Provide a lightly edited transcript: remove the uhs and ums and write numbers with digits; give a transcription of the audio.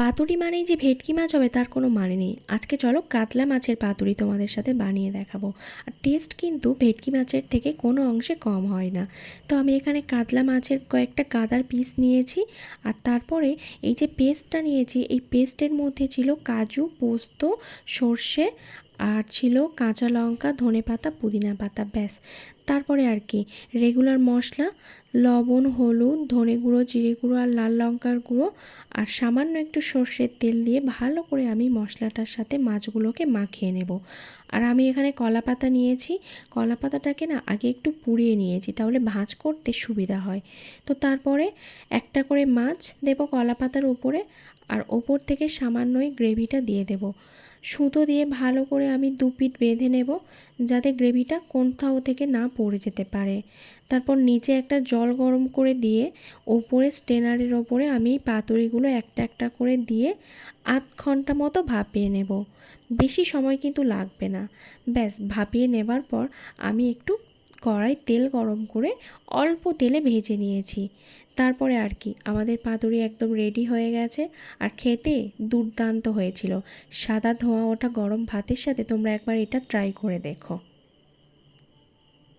পাতুরি মানেই যে ভেটকি মাছ হবে তার কোনো মানে নেই। আজকে চলো কাতলা মাছের পাতুরি তোমাদের সাথে বানিয়ে দেখাবো। আর টেস্ট কিন্তু ভেটকি মাছের থেকে কোনো অংশে কম হয় না। তো আমি এখানে কাতলা মাছের কয়েকটা গাদার পিস নিয়েছি। আর তারপরে এই যে পেস্টটা নিয়েছি, এই পেস্টের মধ্যে ছিল কাজু, পোস্ত, সর্ষে, আর ছিল কাঁচা লঙ্কা, ধনেপাতা, পুদিনা পাতা, ব্যাস। তারপরে আর কি রেগুলার মশলা, লবণ, হলুদ, ধনে গুঁড়ো, জিরে গুঁড়ো আর লাল লঙ্কার গুঁড়ো, আর সামান্য একটু সর্ষের তেল দিয়ে ভালো করে আমি মশলাটার সাথে মাছগুলোকে মাখিয়ে নেব। আর আমি এখানে কলা পাতা নিয়েছি। কলা পাতাটাকে না আগে একটু পুড়িয়ে নিয়েছি, তাহলে ভাঁজ করতে সুবিধা হয়। তো তারপরে একটা করে মাছ দেব কলা পাতার উপরে, আর ওপর থেকে সামান্যই গ্রেভিটা দিয়ে দেব। সুতো দিয়ে ভালো করে আমি দুপিঠ বেঁধে নেব, যাতে গ্রেভিটা কোথাও থেকে না পড়ে যেতে পারে। তারপর নিচে একটা জল গরম করে দিয়ে ওপরে স্টেনারের ওপরে আমি এই পাতুরিগুলো একটা একটা করে দিয়ে আধ ঘন্টা মতো ভাপিয়ে নেব। বেশি সময় কিন্তু লাগবে না। ব্যাস ভাপিয়ে নেবার পর আমি একটু কড়াই তেল গরম করে অল্প তেলে ভেজে নিয়েছি। তারপরে আর কি আমাদের পাতুরি একদম রেডি হয়ে গেছে। আর খেতে দুর্দান্ত হয়েছিল। সাদা ধোঁয়া ওঠা গরম ভাতের সাথে তোমরা একবার এটা ট্রাই করে দেখো।